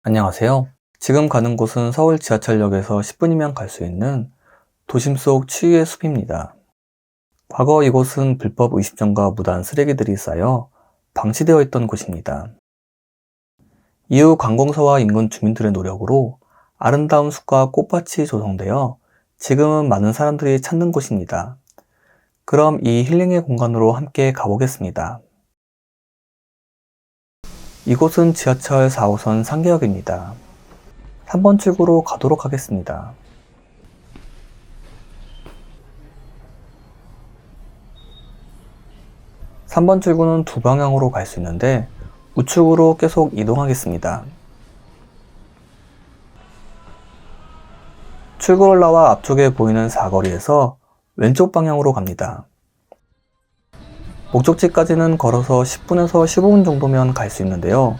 안녕하세요. 지금 가는 곳은 서울 지하철역에서 10분이면 갈 수 있는 도심 속 치유의 숲입니다. 과거 이곳은 불법 의식점과 무단 쓰레기들이 쌓여 방치되어 있던 곳입니다. 이후 관공서와 인근 주민들의 노력으로 아름다운 숲과 꽃밭이 조성되어 지금은 많은 사람들이 찾는 곳입니다. 그럼 이 힐링의 공간으로 함께 가보겠습니다. 이곳은 지하철 4호선 상계역입니다. 3번 출구로 가도록 하겠습니다. (3번) 출구는 두 방향으로 갈 수 있는데 우측으로 계속 이동하겠습니다. 출구를 나와 앞쪽에 보이는 사거리에서 왼쪽 방향으로 갑니다. 목적지까지는 걸어서 10분에서 15분 정도면 갈 수 있는데요.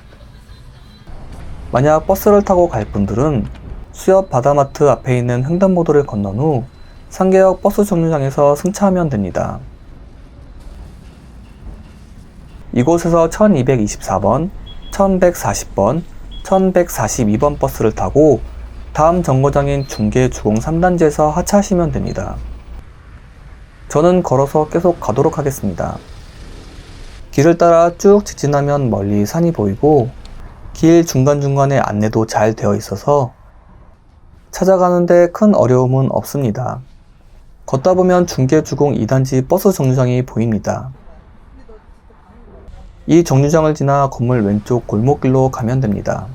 만약 버스를 타고 갈 분들은 수협 바다마트 앞에 있는 횡단보도를 건넌 후 상계역 버스 정류장에서 승차하면 됩니다. 이곳에서 1224번, 1140번, 1142번 버스를 타고 다음 정거장인 중계주공 3단지에서 하차하시면 됩니다. 저는 걸어서 계속 가도록 하겠습니다. 길을 따라 쭉 직진하면 멀리 산이 보이고 길 중간중간에 안내도 잘 되어 있어서 찾아가는데 큰 어려움은 없습니다. 걷다 보면 중계주공 2단지 버스 정류장이 보입니다. 이 정류장을 지나 건물 왼쪽 골목길로 가면 됩니다.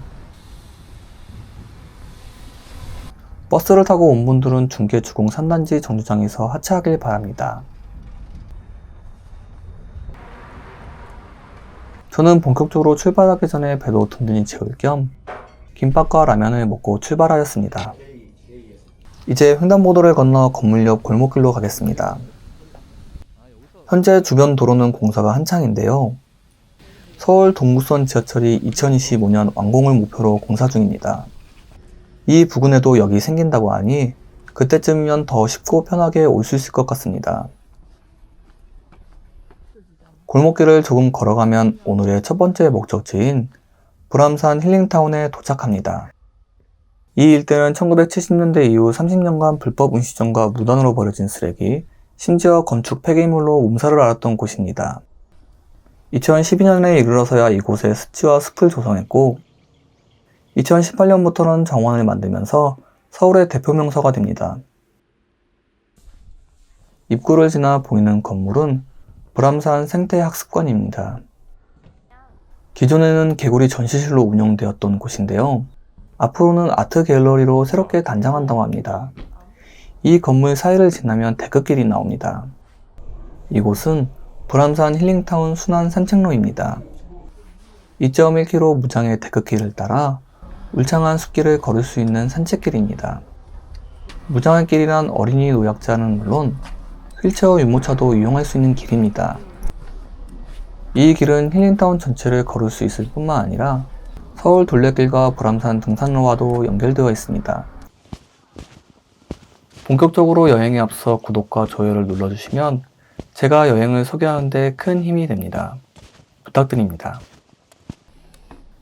버스를 타고 온 분들은 중계주공 3단지 정류장에서 하차하길 바랍니다. 저는 본격적으로 출발하기 전에 배도 든든히 채울 겸 김밥과 라면을 먹고 출발하였습니다. 이제 횡단보도를 건너 건물 옆 골목길로 가겠습니다. 현재 주변 도로는 공사가 한창인데요. 서울 동부선 지하철이 2025년 완공을 목표로 공사 중입니다. 이 부근에도 역이 생긴다고 하니 그때쯤이면 더 쉽고 편하게 올 수 있을 것 같습니다. 골목길을 조금 걸어가면 오늘의 첫 번째 목적지인 불암산 힐링타운에 도착합니다. 이 일대는 1970년대 이후 30년간 불법 음식점과 무단으로 버려진 쓰레기, 심지어 건축 폐기물로 몸살을 앓았던 곳입니다. 2012년에 이르러서야 이곳에 습지와 숲을 조성했고 2018년부터는 정원을 만들면서 서울의 대표 명소가 됩니다. 입구를 지나 보이는 건물은 불암산 생태학습관입니다. 기존에는 개구리 전시실로 운영되었던 곳인데요. 앞으로는 아트 갤러리로 새롭게 단장한다고 합니다. 이 건물 사이를 지나면 데크길이 나옵니다. 이곳은 불암산 힐링타운 순환 산책로입니다. 2.1km 무장의 데크길을 따라 울창한 숲길을 걸을 수 있는 산책길입니다. 무장의 길이란 어린이 노약자는 물론 휠체어 유모차도 이용할 수 있는 길입니다. 이 길은 힐링타운 전체를 걸을 수 있을 뿐만 아니라 서울 둘레길과 불암산 등산로와도 연결되어 있습니다. 본격적으로 여행에 앞서 구독과 좋아요를 눌러주시면 제가 여행을 소개하는 데 큰 힘이 됩니다. 부탁드립니다.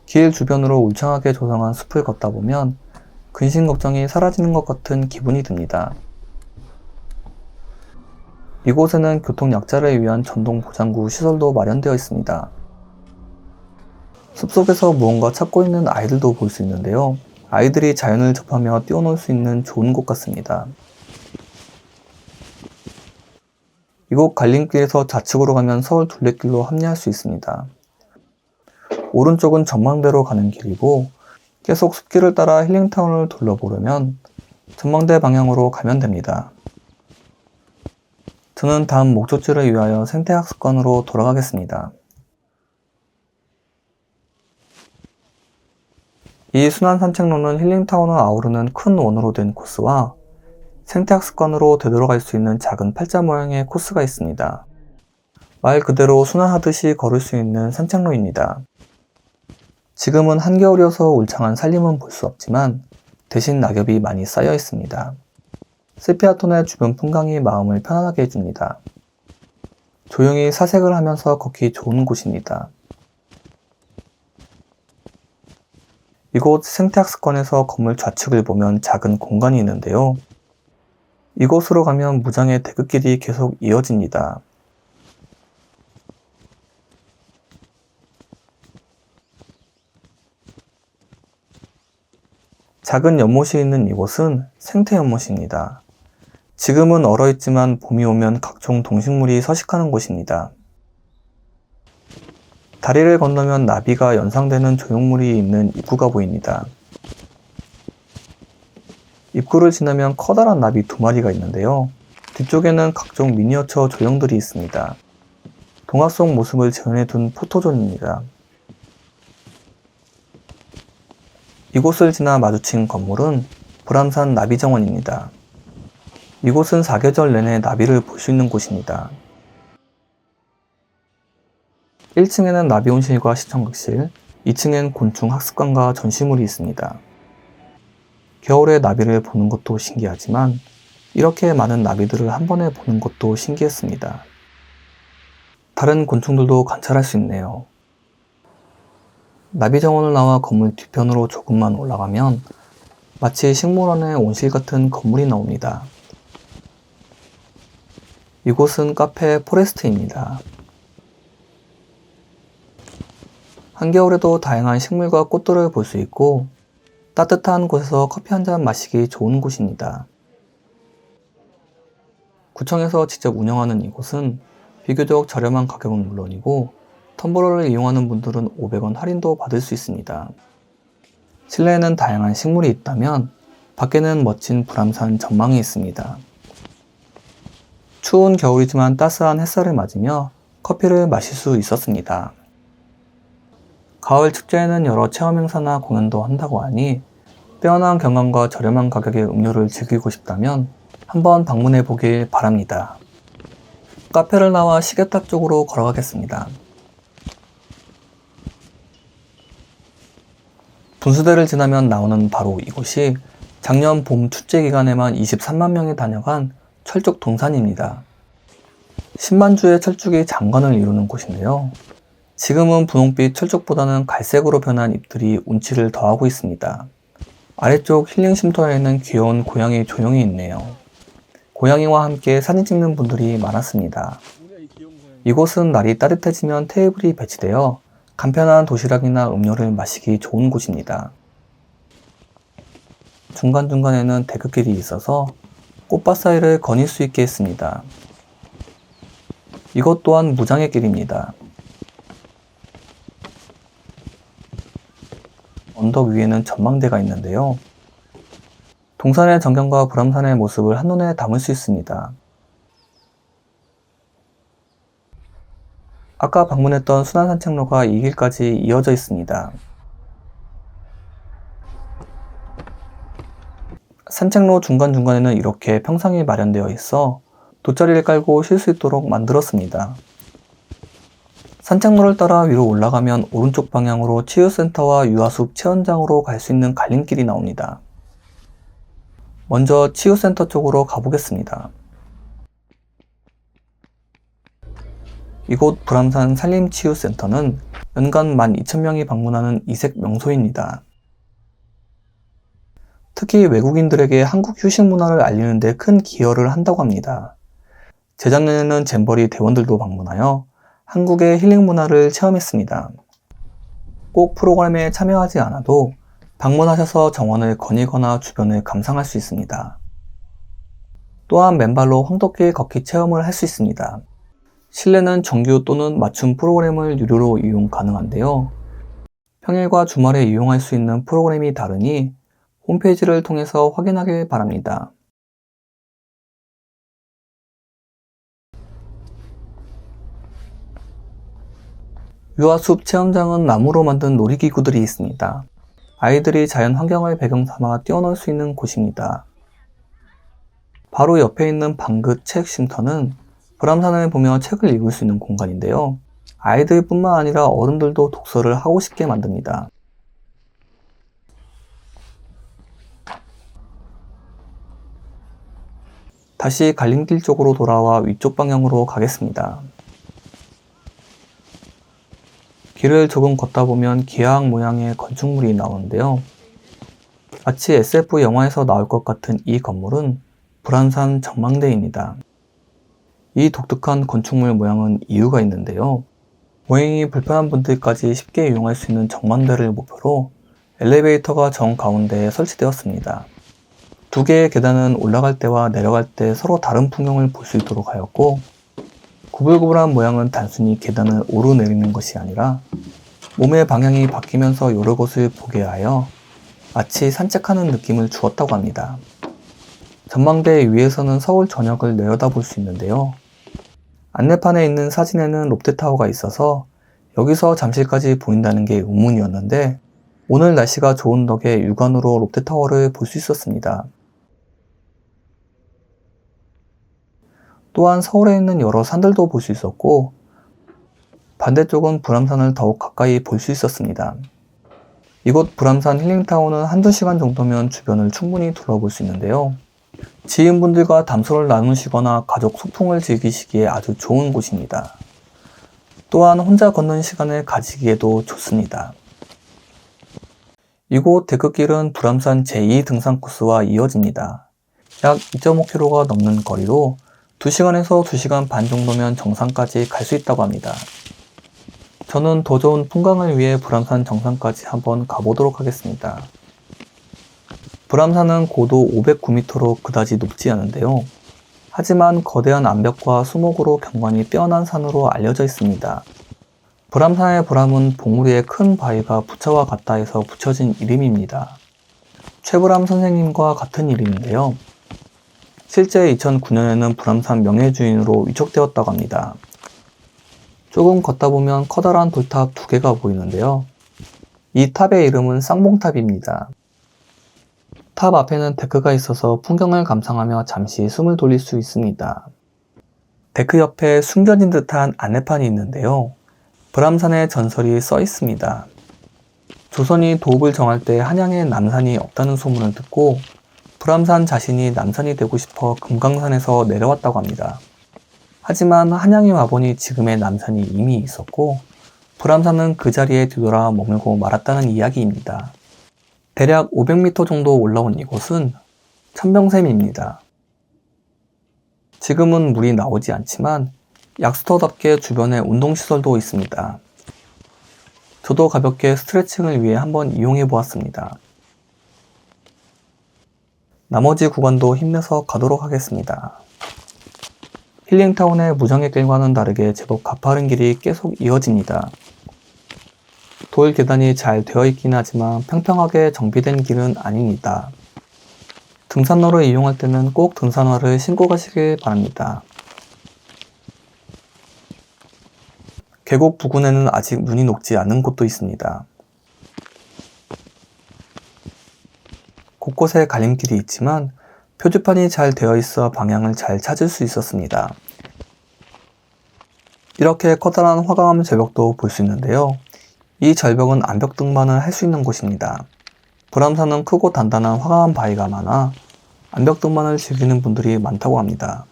길 주변으로 울창하게 조성한 숲을 걷다 보면 근심 걱정이 사라지는 것 같은 기분이 듭니다. 이곳에는 교통약자를 위한 전동보장구 시설도 마련되어 있습니다. 숲속에서 무언가 찾고 있는 아이들도 볼 수 있는데요. 아이들이 자연을 접하며 뛰어놀 수 있는 좋은 곳 같습니다. 이곳 갈림길에서 좌측으로 가면 서울 둘레길로 합류할 수 있습니다. 오른쪽은 전망대로 가는 길이고 계속 숲길을 따라 힐링타운을 둘러보려면 전망대 방향으로 가면 됩니다. 저는 다음 목적지를 위하여 생태학습관으로 돌아가겠습니다. 이 순환 산책로는 힐링타운을 아우르는 큰 원으로 된 코스와 생태학습관으로 되돌아갈 수 있는 작은 팔자 모양의 코스가 있습니다. 말 그대로 순환하듯이 걸을 수 있는 산책로입니다. 지금은 한겨울이어서 울창한 산림은 볼 수 없지만 대신 낙엽이 많이 쌓여 있습니다. 세피아톤의 주변 풍광이 마음을 편안하게 해줍니다. 조용히 사색을 하면서 걷기 좋은 곳입니다. 이곳 생태학습관에서 건물 좌측을 보면 작은 공간이 있는데요. 이곳으로 가면 무장의 태극길이 계속 이어집니다. 작은 연못이 있는 이곳은 생태연못입니다. 지금은 얼어있지만 봄이 오면 각종 동식물이 서식하는 곳입니다. 다리를 건너면 나비가 연상되는 조형물이 있는 입구가 보입니다. 입구를 지나면 커다란 나비 2마리가 있는데요. 뒤쪽에는 각종 미니어처 조형들이 있습니다. 동화 속 모습을 재현해둔 포토존입니다. 이곳을 지나 마주친 건물은 불암산 나비정원입니다. 이곳은 사계절 내내 나비를 볼 수 있는 곳입니다. 1층에는 나비온실과 시청극실, 2층엔 곤충학습관과 전시물이 있습니다. 겨울에 나비를 보는 것도 신기하지만 이렇게 많은 나비들을 한 번에 보는 것도 신기했습니다. 다른 곤충들도 관찰할 수 있네요. 나비정원을 나와 건물 뒤편으로 조금만 올라가면 마치 식물원의 온실 같은 건물이 나옵니다. 이곳은 카페 포레스트입니다. 한겨울에도 다양한 식물과 꽃들을 볼 수 있고 따뜻한 곳에서 커피 한 잔 마시기 좋은 곳입니다. 구청에서 직접 운영하는 이곳은 비교적 저렴한 가격은 물론이고 텀블러를 이용하는 분들은 500원 할인도 받을 수 있습니다. 실내에는 다양한 식물이 있다면 밖에는 멋진 불암산 전망이 있습니다. 추운 겨울이지만 따스한 햇살을 맞으며 커피를 마실 수 있었습니다. 가을 축제에는 여러 체험 행사나 공연도 한다고 하니 빼어난 경관과 저렴한 가격의 음료를 즐기고 싶다면 한번 방문해 보길 바랍니다. 카페를 나와 시계탑 쪽으로 걸어가겠습니다. 분수대를 지나면 나오는 바로 이곳이 작년 봄 축제 기간에만 23만 명이 다녀간 철쭉 동산입니다. 10만 주의 철쭉이 장관을 이루는 곳인데요. 지금은 분홍빛 철쭉보다는 갈색으로 변한 잎들이 운치를 더하고 있습니다. 아래쪽 힐링 쉼터에는 귀여운 고양이 조용히 있네요. 고양이와 함께 사진 찍는 분들이 많았습니다. 이곳은 날이 따뜻해지면 테이블이 배치되어 간편한 도시락이나 음료를 마시기 좋은 곳입니다. 중간중간에는 데크길이 있어서 꽃밭 사이를 거닐 수 있게 했습니다. 이것 또한 무장의 길입니다. 언덕 위에는 전망대가 있는데요. 동산의 전경과 불암산의 모습을 한눈에 담을 수 있습니다. 아까 방문했던 순환산책로가 이 길까지 이어져 있습니다. 산책로 중간중간에는 이렇게 평상이 마련되어 있어 돗자리를 깔고 쉴 수 있도록 만들었습니다. 산책로를 따라 위로 올라가면 오른쪽 방향으로 치유센터와 유아숲 체험장으로 갈 수 있는 갈림길이 나옵니다. 먼저 치유센터 쪽으로 가보겠습니다. 이곳 불암산 산림치유센터는 연간 12,000명이 방문하는 이색 명소입니다. 특히 외국인들에게 한국 휴식 문화를 알리는 데 큰 기여를 한다고 합니다. 재작년에는 잼버리 대원들도 방문하여 한국의 힐링 문화를 체험했습니다. 꼭 프로그램에 참여하지 않아도 방문하셔서 정원을 거니거나 주변을 감상할 수 있습니다. 또한 맨발로 황토길 걷기 체험을 할 수 있습니다. 실내는 정규 또는 맞춤 프로그램을 유료로 이용 가능한데요. 평일과 주말에 이용할 수 있는 프로그램이 다르니 홈페이지를 통해서 확인하길 바랍니다. 유아숲 체험장은 나무로 만든 놀이기구들이 있습니다. 아이들이 자연 환경을 배경 삼아 뛰어놀 수 있는 곳입니다. 바로 옆에 있는 방긋 책 쉼터는 불암산을 보며 책을 읽을 수 있는 공간인데요. 아이들뿐만 아니라 어른들도 독서를 하고 싶게 만듭니다. 다시 갈림길 쪽으로 돌아와 위쪽 방향으로 가겠습니다. 길을 조금 걷다 보면 기하학 모양의 건축물이 나오는데요. 마치 SF 영화에서 나올 것 같은 이 건물은 불암산 전망대입니다. 이 독특한 건축물 모양은 이유가 있는데요. 보행이 불편한 분들까지 쉽게 이용할 수 있는 전망대를 목표로 엘리베이터가 정가운데에 설치되었습니다. 두 개의 계단은 올라갈 때와 내려갈 때 서로 다른 풍경을 볼 수 있도록 하였고, 구불구불한 모양은 단순히 계단을 오르내리는 것이 아니라 몸의 방향이 바뀌면서 여러 곳을 보게 하여 마치 산책하는 느낌을 주었다고 합니다. 전망대 위에서는 서울 전역을 내려다볼 수 있는데요. 안내판에 있는 사진에는 롯데타워가 있어서 여기서 잠실까지 보인다는 게 의문이었는데, 오늘 날씨가 좋은 덕에 육안으로 롯데타워를 볼 수 있었습니다. 또한 서울에 있는 여러 산들도 볼 수 있었고, 반대쪽은 불암산을 더욱 가까이 볼 수 있었습니다. 이곳 불암산 힐링타운은 한두 시간 정도면 주변을 충분히 둘러볼 수 있는데요. 지인분들과 담소를 나누시거나 가족 소풍을 즐기시기에 아주 좋은 곳입니다. 또한 혼자 걷는 시간을 가지기에도 좋습니다. 이곳 데크길은 불암산 제2 등산 코스와 이어집니다. 약 2.5km가 넘는 거리로 2시간에서 2시간 반 정도면 정상까지 갈 수 있다고 합니다. 저는 더 좋은 풍광을 위해 불암산 정상까지 한번 가보도록 하겠습니다. 불암산은 고도 509m로 그다지 높지 않은데요. 하지만 거대한 암벽과 수목으로 경관이 뛰어난 산으로 알려져 있습니다. 불암산의 불암은 봉우리에 큰 바위가 부처와 같다 해서 붙여진 이름입니다. 최불암 선생님과 같은 이름인데요. 실제 2009년에는 불암산 명예주인으로 위촉되었다고 합니다. 조금 걷다 보면 커다란 돌탑 2개가 보이는데요. 이 탑의 이름은 쌍봉탑입니다. 탑 앞에는 데크가 있어서 풍경을 감상하며 잠시 숨을 돌릴 수 있습니다. 데크 옆에 숨겨진 듯한 안내판이 있는데요. 불암산의 전설이 써 있습니다. 조선이 도읍을 정할 때 한양에 남산이 없다는 소문을 듣고 불암산 자신이 남산이 되고 싶어 금강산에서 내려왔다고 합니다. 하지만 한양에 와보니 지금의 남산이 이미 있었고 불암산은 그 자리에 뒤돌아 머물고 말았다는 이야기입니다. 대략 500m 정도 올라온 이곳은 천병샘입니다. 지금은 물이 나오지 않지만 약수터답게 주변에 운동시설도 있습니다. 저도 가볍게 스트레칭을 위해 한번 이용해 보았습니다. 나머지 구간도 힘내서 가도록 하겠습니다. 힐링타운의 무정의 길과는 다르게 제법 가파른 길이 계속 이어집니다. 돌 계단이 잘 되어 있긴 하지만 평평하게 정비된 길은 아닙니다. 등산로를 이용할 때는 꼭 등산화를 신고 가시길 바랍니다. 계곡 부근에는 아직 눈이 녹지 않은 곳도 있습니다. 곳곳에 갈림길이 있지만 표지판이 잘 되어 있어 방향을 잘 찾을 수 있었습니다. 이렇게 커다란 화강암 절벽도 볼 수 있는데요. 이 절벽은 암벽 등반을 할 수 있는 곳입니다. 불암산은 크고 단단한 화강암 바위가 많아 암벽 등반을 즐기는 분들이 많다고 합니다.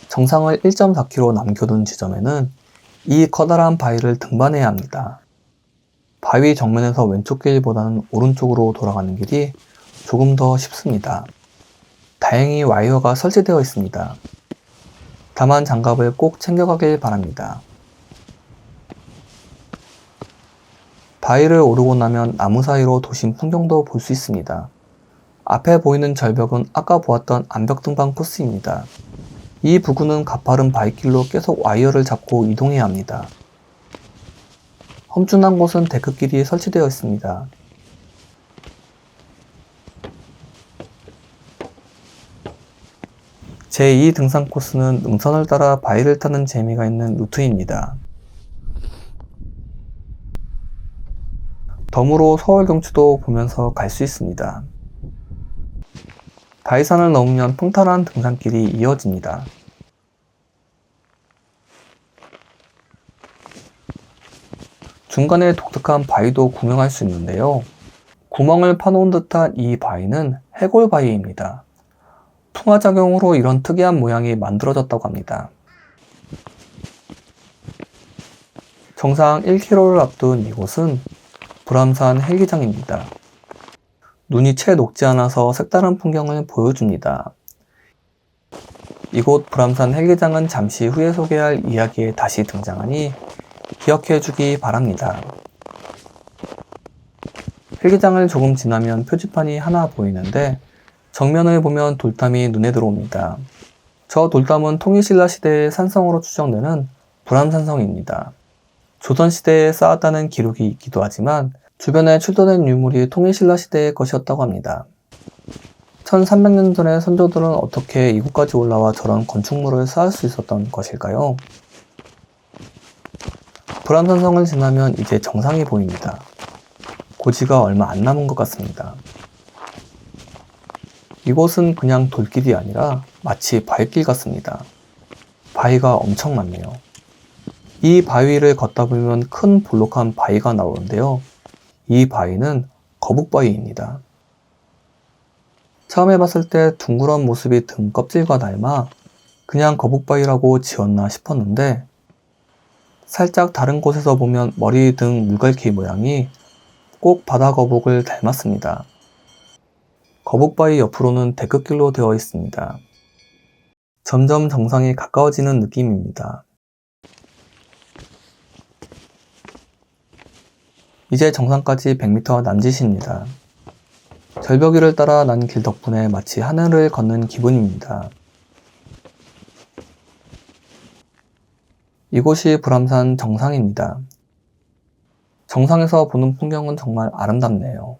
정상을 1.4km 남겨둔 지점에는 이 커다란 바위를 등반해야 합니다. 바위 정면에서 왼쪽 길보다는 오른쪽으로 돌아가는 길이 조금 더 쉽습니다. 다행히 와이어가 설치되어 있습니다. 다만 장갑을 꼭 챙겨가길 바랍니다. 바위를 오르고 나면 나무 사이로 도심 풍경도 볼 수 있습니다. 앞에 보이는 절벽은 아까 보았던 암벽 등반 코스입니다. 이 부근은 가파른 바위길로 계속 와이어를 잡고 이동해야 합니다. 험준한 곳은 데크길이 설치되어 있습니다. 제2 등산 코스는 능선을 따라 바위를 타는 재미가 있는 루트입니다. 덤으로 서울 경치도 보면서 갈 수 있습니다. 바위산을 넘으면 평탄한 등산길이 이어집니다. 중간에 독특한 바위도 구경할 수 있는데요. 구멍을 파놓은 듯한 이 바위는 해골바위입니다. 풍화작용으로 이런 특이한 모양이 만들어졌다고 합니다. 정상 1km를 앞둔 이곳은 불암산 헬기장입니다. 눈이 채 녹지 않아서 색다른 풍경을 보여줍니다. 이곳 불암산 헬기장은 잠시 후에 소개할 이야기에 다시 등장하니 기억해주기 바랍니다. 헬기장을 조금 지나면 표지판이 하나 보이는데 정면을 보면 돌담이 눈에 들어옵니다. 저 돌담은 통일신라 시대의 산성으로 추정되는 불암산성입니다. 조선시대에 쌓았다는 기록이 있기도 하지만 주변에 출토된 유물이 통일신라 시대의 것이었다고 합니다. 1300년 전의 선조들은 어떻게 이곳까지 올라와 저런 건축물을 쌓을 수 있었던 것일까요? 불암산성을 지나면 이제 정상이 보입니다. 고지가 얼마 안 남은 것 같습니다. 이곳은 그냥 돌길이 아니라 마치 바위길 같습니다. 바위가 엄청 많네요. 이 바위를 걷다 보면 큰 볼록한 바위가 나오는데요. 이 바위는 거북바위입니다. 처음에 봤을 때 둥그런 모습이 등 껍질과 닮아 그냥 거북바위라고 지었나 싶었는데 살짝 다른 곳에서 보면 머리 등 물갈퀴 모양이 꼭 바다거북을 닮았습니다. 거북바위 옆으로는 데크길로 되어 있습니다. 점점 정상이 가까워지는 느낌입니다. 이제 정상까지 100m 남짓입니다. 절벽 위를 따라 난 길 덕분에 마치 하늘을 걷는 기분입니다. 이곳이 불암산 정상입니다. 정상에서 보는 풍경은 정말 아름답네요.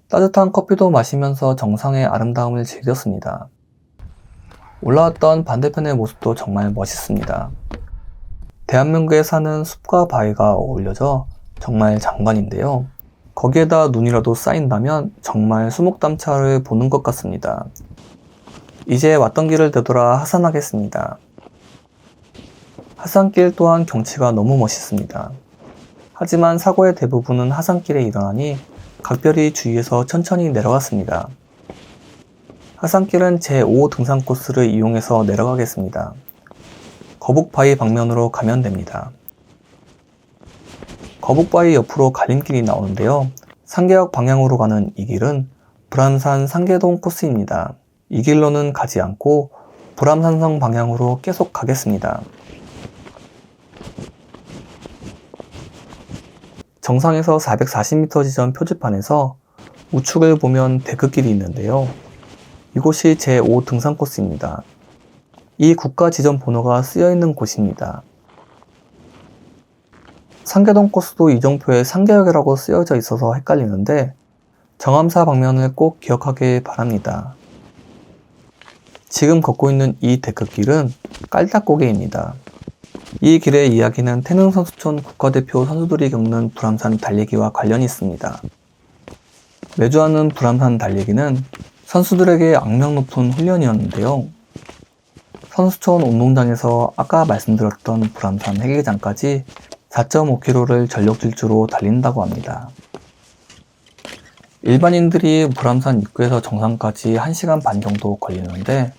따뜻한 커피도 마시면서 정상의 아름다움을 즐겼습니다. 올라왔던 반대편의 모습도 정말 멋있습니다. 대한민국에 사는 숲과 바위가 어울려져 정말 장관인데요. 거기에다 눈이라도 쌓인다면 정말 수목담차를 보는 것 같습니다. 이제 왔던 길을 되돌아 하산하겠습니다. 하산길 또한 경치가 너무 멋있습니다. 하지만 사고의 대부분은 하산길에 일어나니 각별히 주의해서 천천히 내려갔습니다. 하산길은 제5 등산 코스를 이용해서 내려가겠습니다. 거북바위 방면으로 가면 됩니다. 거북바위 옆으로 갈림길이 나오는데요. 상계역 방향으로 가는 이 길은 불암산 상계동 코스입니다. 이 길로는 가지 않고 불암산성 방향으로 계속 가겠습니다. 정상에서 440m 지점 표지판에서 우측을 보면 데크길이 있는데요. 이곳이 제5 등산 코스입니다. 이 국가 지점 번호가 쓰여 있는 곳입니다. 상계동 코스도 이정표에 상계역이라고 쓰여져 있어서 헷갈리는데 정암사 방면을 꼭 기억하길 바랍니다. 지금 걷고 있는 이 데크길은 깔딱고개입니다. 이 길의 이야기는 태릉선수촌 국가대표 선수들이 겪는 불암산 달리기와 관련이 있습니다. 매주 하는 불암산 달리기는 선수들에게 악명 높은 훈련이었는데요. 선수촌 운동장에서 아까 말씀드렸던 불암산 헬기장까지 4.5km를 전력 질주로 달린다고 합니다. 일반인들이 불암산 입구에서 정상까지 1시간 반 정도 걸리는데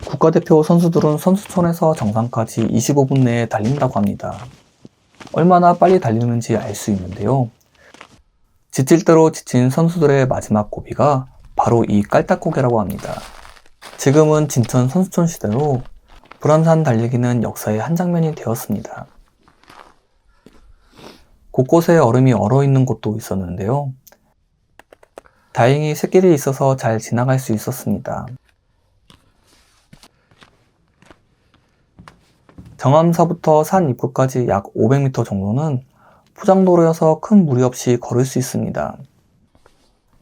국가대표 선수들은 선수촌에서 정상까지 25분 내에 달린다고 합니다. 얼마나 빨리 달리는지 알 수 있는데요. 지칠 대로 지친 선수들의 마지막 고비가 바로 이 깔딱고개라고 합니다. 지금은 진천 선수촌 시대로 불암산 달리기는 역사의 한 장면이 되었습니다. 곳곳에 얼음이 얼어있는 곳도 있었는데요. 다행히 샛길이 있어서 잘 지나갈 수 있었습니다. 정암사부터 산 입구까지 약 500m 정도는 포장도로여서 큰 무리 없이 걸을 수 있습니다.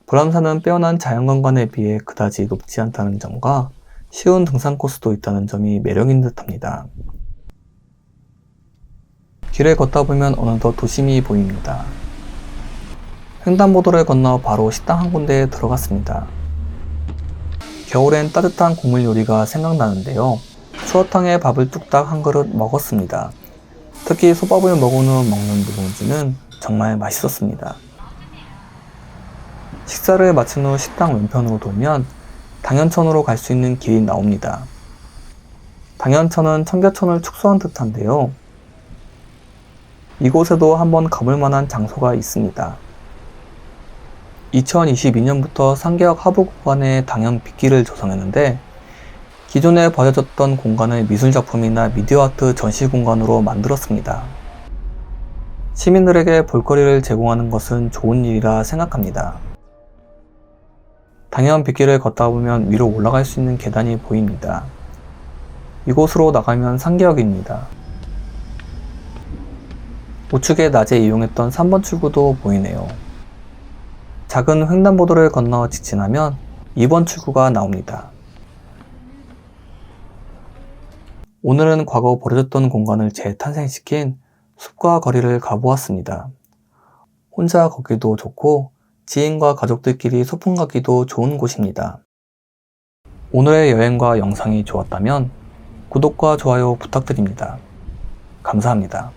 불암산은 빼어난 자연경관에 비해 그다지 높지 않다는 점과 쉬운 등산 코스도 있다는 점이 매력인 듯합니다. 길을 걷다 보면 어느덧 도심이 보입니다. 횡단보도를 건너 바로 식당 한 군데에 들어갔습니다. 겨울엔 따뜻한 국물 요리가 생각나는데요. 추어탕에 밥을 뚝딱 한 그릇 먹었습니다. 특히 솥밥을 먹은 후 먹는 누룽지는 정말 맛있었습니다. 식사를 마친 후 식당 왼편으로 돌면 당연천으로 갈 수 있는 길이 나옵니다. 당연천은 청계천을 축소한 듯한데요. 이곳에도 한번 가볼 만한 장소가 있습니다. 2022년부터 상계역 하부 구간에 당연 빗길을 조성했는데 기존에 버려졌던 공간을 미술작품이나 미디어아트 전시 공간으로 만들었습니다. 시민들에게 볼거리를 제공하는 것은 좋은 일이라 생각합니다. 당연 빗길을 걷다 보면 위로 올라갈 수 있는 계단이 보입니다. 이곳으로 나가면 상계역입니다. 우측에 낮에 이용했던 3번 출구도 보이네요. 작은 횡단보도를 건너 직진하면 2번 출구가 나옵니다. 오늘은 과거 버려졌던 공간을 재탄생시킨 숲과 거리를 가보았습니다. 혼자 걷기도 좋고 지인과 가족들끼리 소풍 가기도 좋은 곳입니다. 오늘의 여행과 영상이 좋았다면 구독과 좋아요 부탁드립니다. 감사합니다.